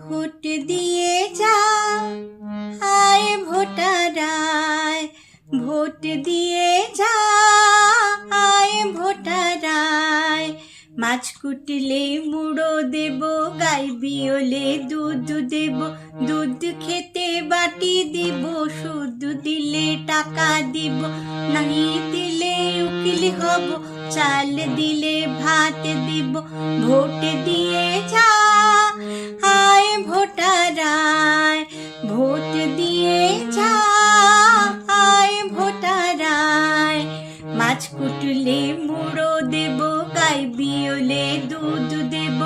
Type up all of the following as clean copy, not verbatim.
Vote দিয়ে যা আয় ভোটারায়, ভোট দিয়ে যা আয় ভোটারায়। মাছ কুটলে মুড়ো দেব, গাই বিয়লে দুধ দেব, দুধ খেতে বাটি দিব, সুদ দিলে টাকা দিব, নাই দিলে উকিল হব, চাল দিলে ভাত দিব। ভোট দিয়ে যা আয় ভোটারায়, ভোট দিয়ে যা আয় ভোটারায়। মাছ কুটলে মুড়ো দেব, গাই বিয়লে দুধ দেব,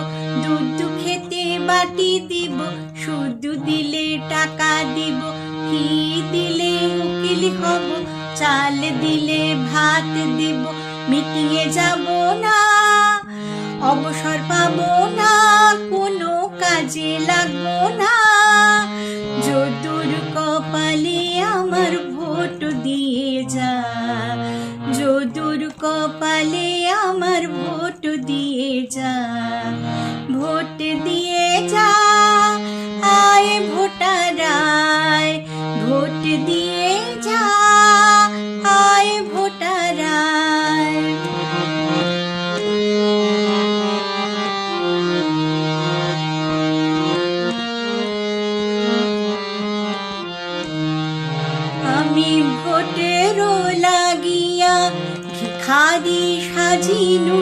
দুধ খেতে বাটি দিব, সুদ দিলে টাকা দিব, কি দিলে উকিল হব, চাল দিলে ভাত দেব। মিটিংয়ে যাব না, অবসর পাবো না, কোনো কাজে লাগবো না, যদুর কপালে আমার ভোট দিয়ে যা, যদুর কপালে আমার ভোট দিয়ে যা। ভোট দিয়ে যা আয় ভোটারায়, ভোট দিয়ে যা আয় ভোটারায়। আমি ভোটেরও লাগিয়া ভিখারি সাজিনু,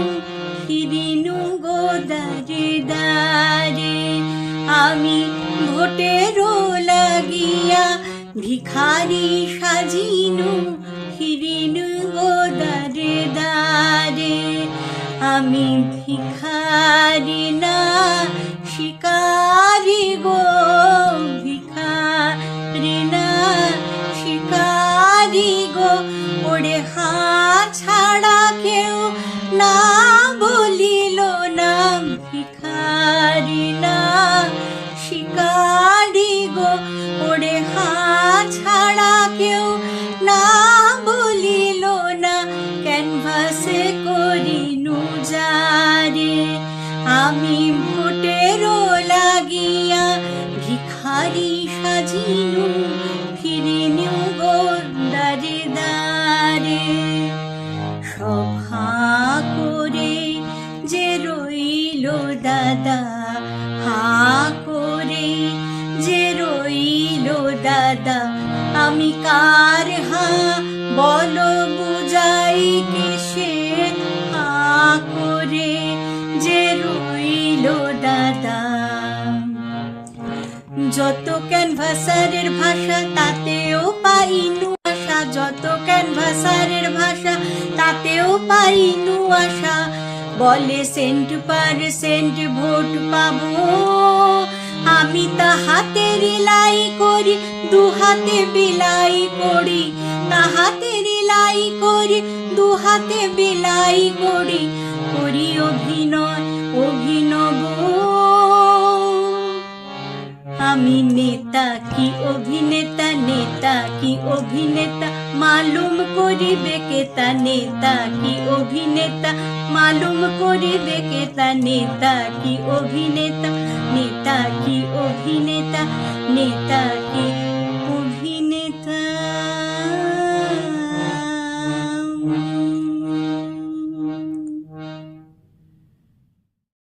ফিরিনু গো দারে দারে। আমি ভোটেরও লাগিয়া ভিখারি সাজিনু, ফিরিনু গো দারে দারে। আমি ভিখারি না শিকারি গো, ভিখারি না শিকারি গো। ওরে হাত ছাড়া কেউ না বলিল না, ভিখারি না শিকারি গো। ওরে হাত ছাড়া কেউ না বলিল না, ক্যানভাসে করিনু যারে। আমি ভোটেরও লাগিয়া ভিখারি সাজিনু, ফিরিনু গো দারে দারে। সভা করে যে রইল দাদা, হা করে যে রইল দাদা, আমি কার হা বলো বুঝাই কেসে, হা করে যে রইল দাদা। যত ক্যানভাসারের ভাষা তাতেও পাইনু আশা, যত ক্যানভাসারের ভাষা তাতেও পাইনু আশা। বলে সেন্ট ভোট পাবো, আমি তাহাতে রিলাই করি, দু হাতে বিলাই করি, তাহাতে রিলাই করি, দু হাতে বিলাই করি, করি অভিনয় অভিনব। আমি নেতা কি অভিনেতা, নেতা কি অভিনেতা মালুম করিবে কেতা, নেতা কি অভিনেতা মালুম করিবে কেতা। নেতা কি অভিনেতা, নেতা কি অভিনেতা, নেতা কি